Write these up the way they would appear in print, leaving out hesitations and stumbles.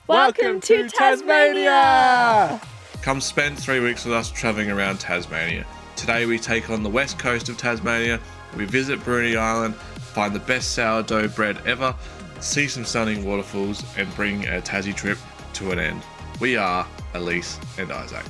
Welcome to Tasmania! Come spend 3 weeks with us travelling around Tasmania. Today we take on the west coast of Tasmania, we visit Bruny Island, find the best sourdough bread ever, see some stunning waterfalls and bring a Tassie trip to an end. We are Elise and Isaac.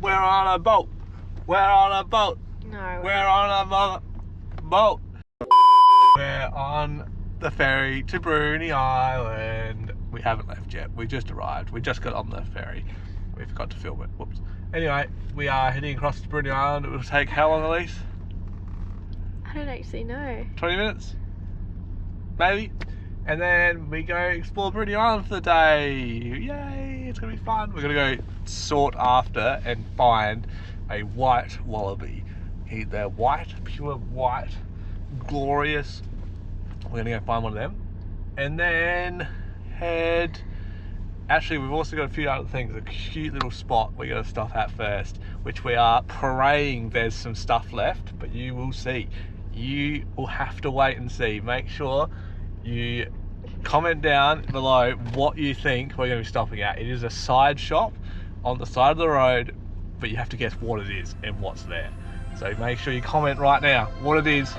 We're on a boat. We're on a boat. No. We're on a boat. We're on the ferry to Bruny Island. We haven't left yet. We just arrived. We just got on the ferry. We forgot to film it. Whoops. Anyway, we are heading across to Bruny Island. It will take how long, Elise? I don't actually know. 20 minutes? Maybe. And then we go explore Bruny Island for the day. Yay! It's gonna be fun. We're gonna go sought after and find a white wallaby. They're white, pure white, glorious. We're gonna go find one of them, and then head. Actually, we've also got a few other things. A cute little spot we gotta stop at first, which we are praying there's some stuff left, but you will see. You will have to wait and see. Make sure you comment down below what you think we're going to be stopping at. It is a side shop on the side of the road, but you have to guess what it is and what's there. So make sure you comment right now what it is,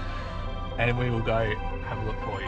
and we will go have a look for you.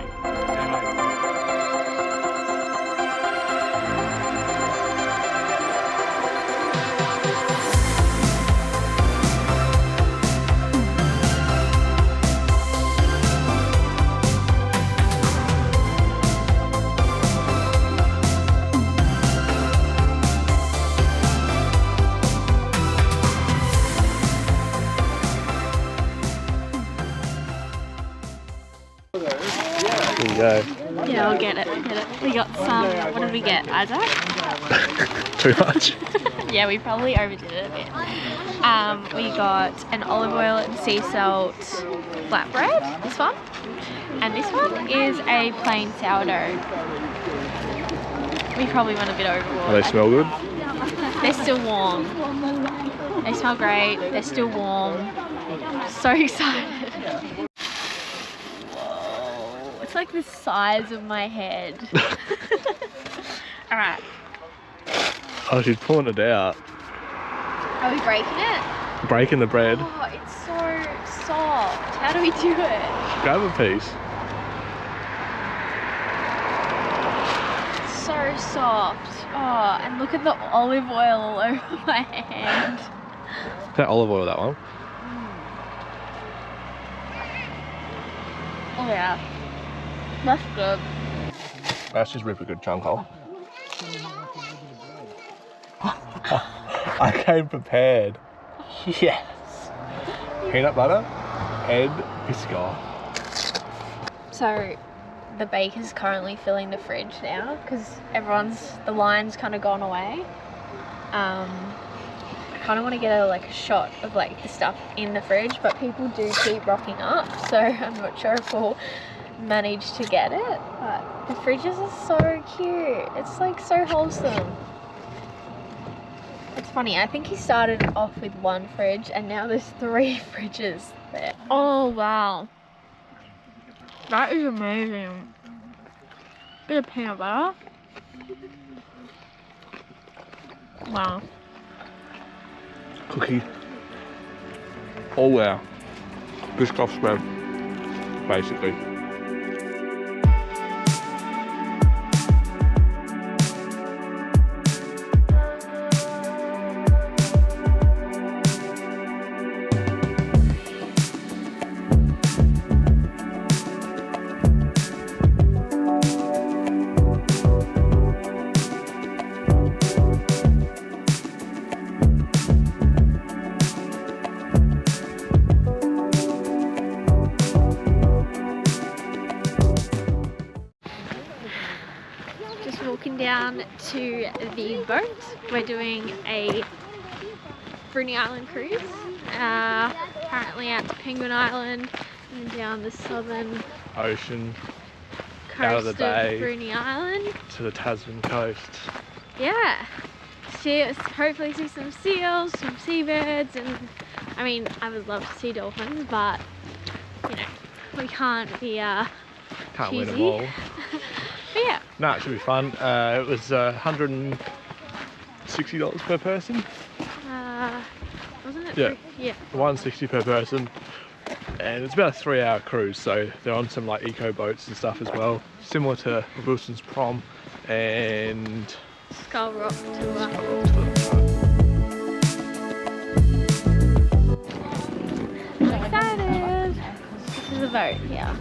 There you go. Yeah, I'll get it. We got some. What did we get, Isaac? Too much? Yeah, we probably overdid it a bit. We got an olive oil and sea salt flatbread. This one, and this one is a plain sourdough. We probably went a bit overboard. They smell good? They're still warm. They smell great. They're still warm. So excited. It's like the size of my head. Alright. Oh, she's pulling it out. Are we breaking it? Breaking the bread. Oh, it's so soft. How do we do it? Grab a piece. It's so soft. Oh, and look at the olive oil all over my hand. Is that olive oil, that one? Oh yeah. That's good. That's just rip a good chunk off. I came prepared. Yes. Peanut butter and biscuit. So the baker's currently filling the fridge now because the line's kind of gone away. I kind of want to get a shot of the stuff in the fridge, but people do keep rocking up, so I'm not sure if we'll manage to get it. But the fridges are so cute. It's so wholesome. It's funny, I think he started off with one fridge and now there's 3 fridges there. Oh wow, that is amazing. Bit of peanut butter. Wow. Cookie. Oh wow. Biscoff spread, basically. on to the boat. We're doing a Bruny Island cruise. Currently out to Penguin Island and down the southern Ocean, coast out of the bay, Bruny Island to the Tasman coast. Yeah. Hopefully see some seals, some seabirds, and I mean, I would love to see dolphins, but you know, we can't be Can't choosy. win them all. But yeah. No, it should be fun. It was $160 per person. Wasn't it? Yeah. Yeah. $160 per person, and it's about a 3-hour cruise. So they're on some like eco boats and stuff as well, similar to Wilson's Prom and Skull Rock tour. I'm excited. This is a boat, yeah.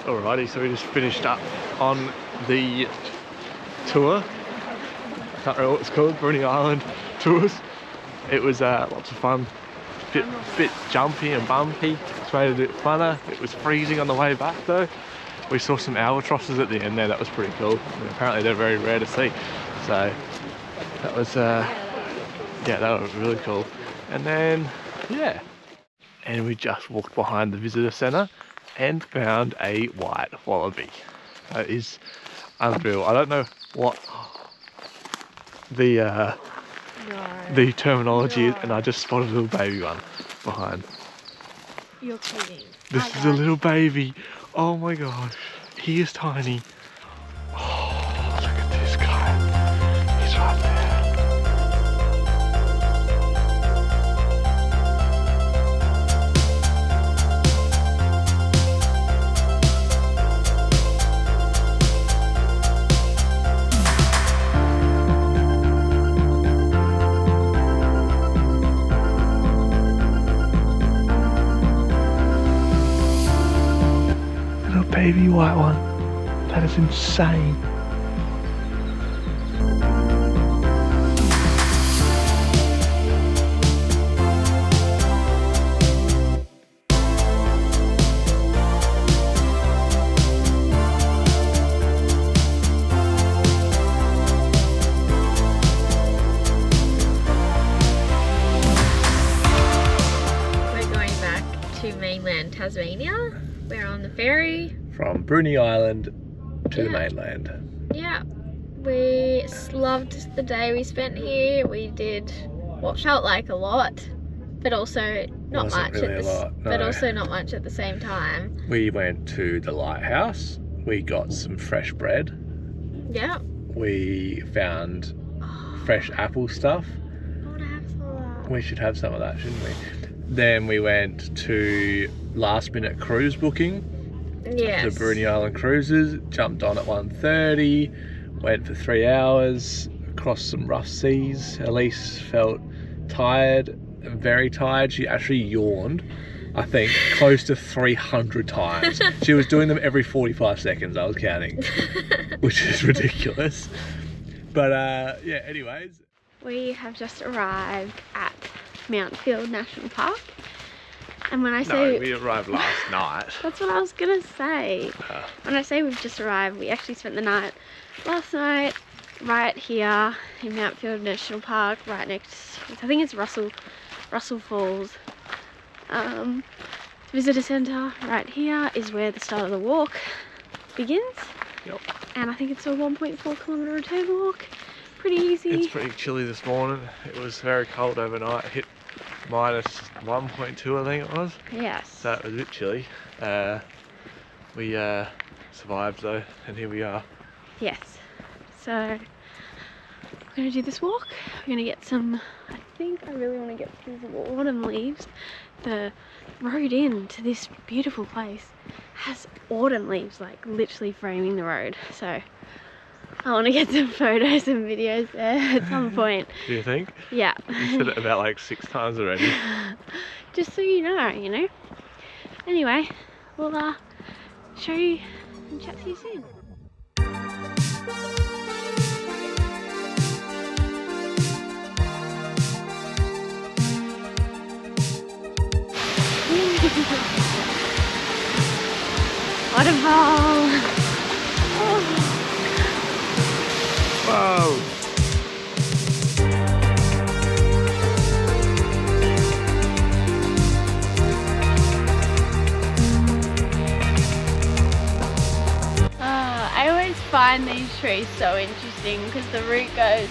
Alrighty, so we just finished up on the tour. I can't remember what it's called, Bruny Island tours. It was lots of fun. Bit jumpy and bumpy, which made it a bit funner. It was freezing on the way back though. We saw some albatrosses at the end there, that was pretty cool. And apparently they're very rare to see. So that was, yeah, that was really cool. And then, yeah. And we just walked behind the visitor centre and found a white wallaby. That is unreal. I don't know what the terminology is, and I just spotted a little baby one behind. You're kidding. This is a little baby. Oh my gosh, he is tiny. Oh, look at this guy. He's right there. Baby white one. That is insane. We're going back to mainland Tasmania. We're on the ferry. From Bruny Island to the mainland. Yeah, we loved the day we spent here. We did what felt like a lot, but also not Wasn't much really at a lot, no. but also not much at the same time. We went to the lighthouse. We got some fresh bread. Yeah. We found fresh apple stuff. I want to have some of that. We should have some of that, shouldn't we? Then we went to last minute cruise booking. Yes. The Bruny Island cruises, jumped on at 1:30, went for 3 hours across some rough seas. Elise felt tired, very tired. She actually yawned, I think, close to 300 times. She was doing them every 45 seconds, I was counting, which is ridiculous. But yeah, anyways. We have just arrived at Mountfield National Park. And when I say... No, we arrived last night. That's what I was gonna say. When I say we've just arrived, we actually spent the night last night right here in Mountfield National Park, right next, I think it's Russell Falls. Visitor centre right here is where the start of the walk begins. Yep. and I think it's a 1.4 kilometre return walk. Pretty easy. It's pretty chilly this morning. It was very cold overnight. It hit minus 1.2 I think it was. Yes. So it was a bit chilly. We survived though, and here we are. Yes. So we're gonna do this walk. We're gonna get some, I think I really want to get these autumn leaves. The road into this beautiful place has autumn leaves like literally framing the road. So I want to get some photos and videos there at some point. Do you think? Yeah. You said it about like 6 times already. Just so you know. Anyway, we'll show you and chat to you soon. Waterfall! Oh. Whoa! I always find these trees so interesting because the root goes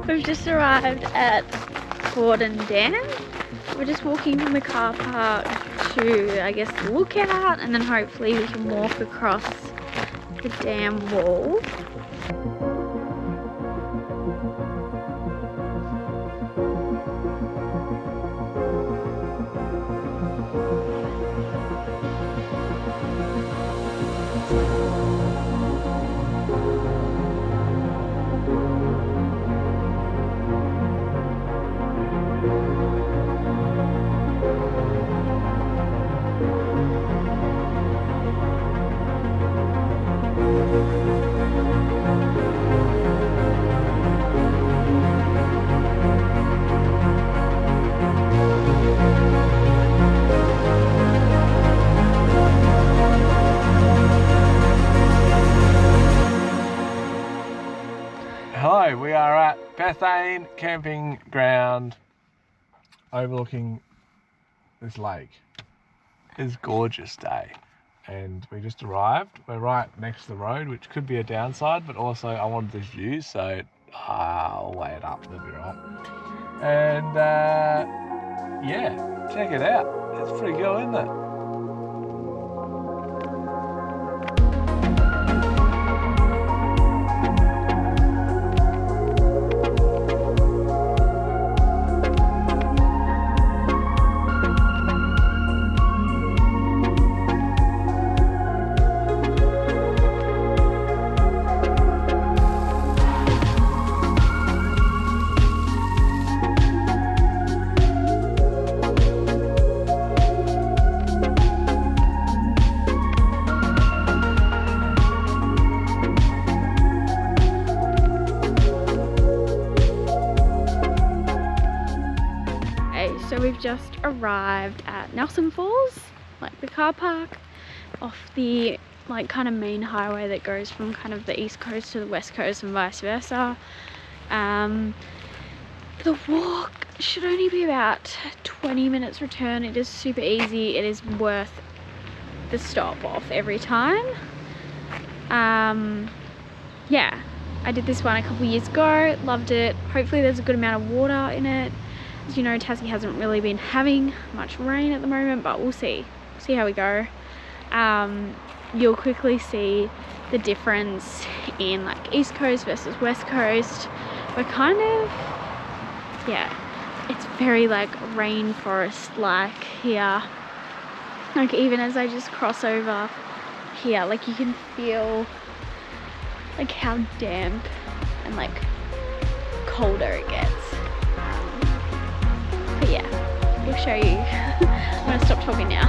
We've just arrived at Gordon Dam. We're just walking from the car park to, I guess, the lookout, and then hopefully we can walk across the dam wall. Hello, we are at Bethane Camping Ground overlooking this lake. It's a gorgeous day and we just arrived. We're right next to the road, which could be a downside, but also I wanted this view, so I'll weigh it up, it'll be right. And yeah, check it out. It's pretty cool, isn't it? So we've just arrived at Nelson Falls, like the car park, off the like kind of main highway that goes from kind of the east coast to the west coast and vice versa. The walk should only be about 20 minutes return. It is super easy. It is worth the stop off every time. Yeah, I did this one a couple years ago, loved it. Hopefully there's a good amount of water in it. As you know, Tassie hasn't really been having much rain at the moment, but we'll see how we go. You'll quickly see the difference in like east coast versus west coast. We're kind of, yeah, it's very like rainforest like here. Like even as I just cross over here, like you can feel like how damp and like colder it gets. But yeah, we'll show you. I'm gonna stop talking now.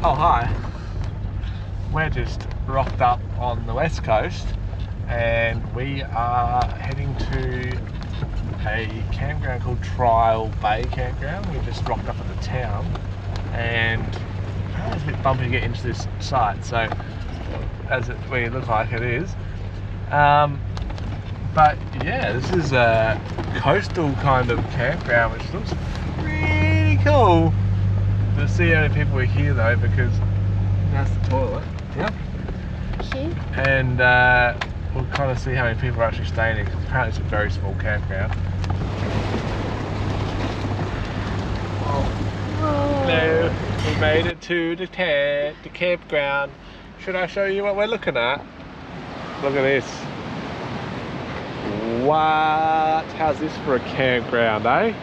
Oh, hi. We're just rocked up on the west coast and we are heading to a campground called Trial Bay Campground. We just rocked up at the town and it's a bit bumpy to get into this site, so as it looks like it is. But yeah, this is a coastal kind of campground which looks really cool. We'll see how many people are here though, because that's the toilet. Yep. Cute. And we'll kind of see how many people are actually staying here, because apparently it's a very small campground. Hello, we made it to the campground. Should I show you what we're looking at? Look at this. What? How's this for a campground, eh?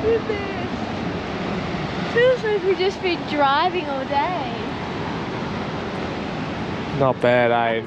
Goodness. Feels like we've just been driving all day. Not bad, eh?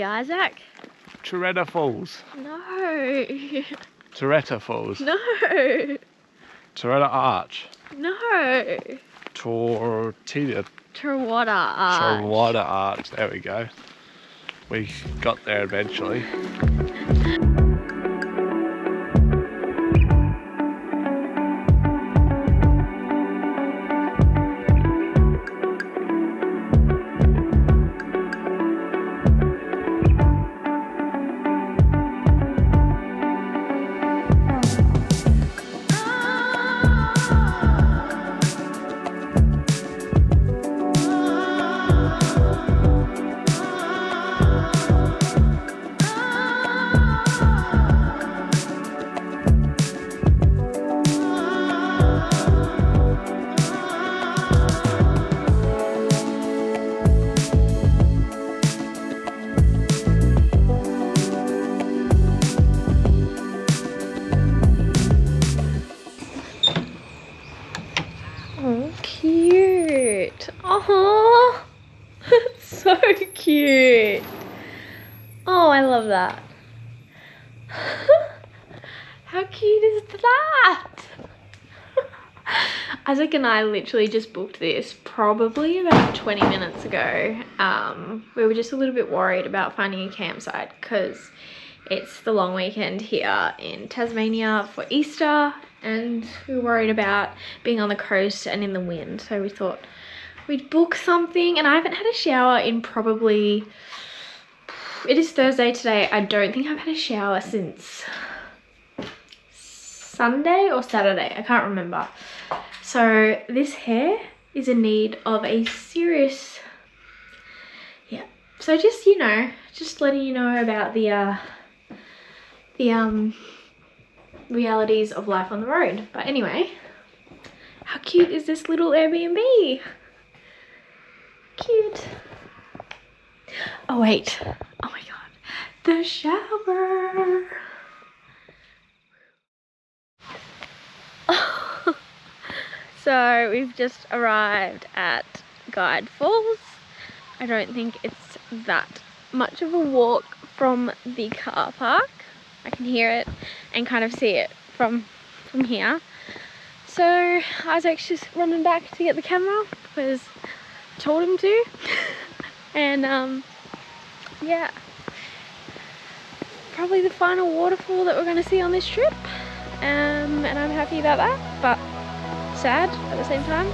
Isaac? Toretta Falls. No. Toretta Falls. No. Toretta Arch. No. Tortilla. Tarwada Arch. Tarwada Arch. There we go. We got there eventually. Oh, cute. Oh, so cute. Oh, I love that. How cute is that? Isaac and I literally just booked this probably about 20 minutes ago. We were just a little bit worried about finding a campsite because it's the long weekend here in Tasmania for Easter, and we were worried about being on the coast and in the wind, so we thought we'd book something. And I haven't had a shower in probably, it is Thursday today, I don't think I've had a shower since Sunday or Saturday, I can't remember. So this hair is in need of a serious, yeah, so just, you know, just letting you know about the realities of life on the road. But anyway, how cute is this little Airbnb? Cute. Oh wait, oh my god, the shower. So we've just arrived at Guide Falls. I don't think it's that much of a walk from the car park. I can hear it and kind of see it from here. So Isaac's just running back to get the camera because I told him to. And yeah, probably the final waterfall that we're going to see on this trip. And I'm happy about that, but sad at the same time.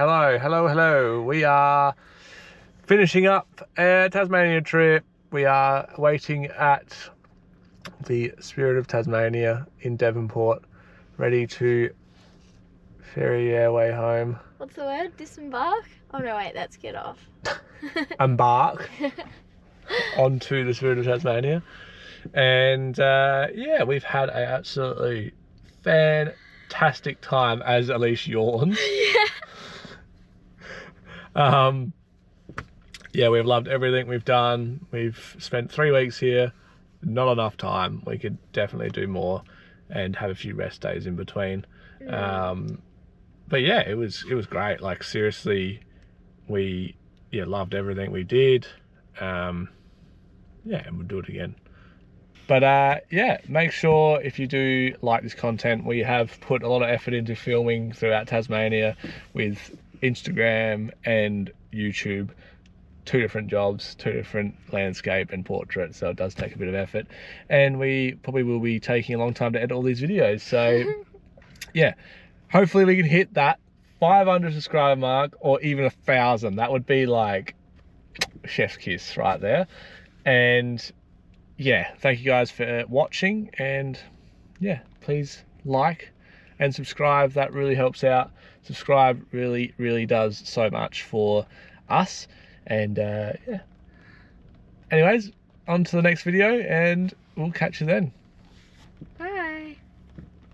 Hello. We are finishing up our Tasmania trip. We are waiting at the Spirit of Tasmania in Devonport, ready to ferry our way home. What's the word? Disembark? Oh no, wait, that's get off. Embark onto the Spirit of Tasmania. And yeah, we've had an absolutely fantastic time, as Elise yawns. Yeah, we've loved everything we've done. We've spent 3 weeks here. Not enough time. We could definitely do more and have a few rest days in between. But yeah, it was great. Like, seriously, we loved everything we did. Yeah, and we'll do it again. But yeah, make sure if you do like this content, we have put a lot of effort into filming throughout Tasmania with Instagram and YouTube. 2 different jobs, 2 different landscape and portrait, so it does take a bit of effort, and we probably will be taking a long time to edit all these videos. So yeah, hopefully we can hit that 500 subscriber mark, or even 1,000. That would be like chef's kiss right there. And yeah, thank you guys for watching, and yeah, please like and subscribe. That really helps out. Subscribe really does so much for us. And yeah, anyways, on to the next video, and we'll catch you then.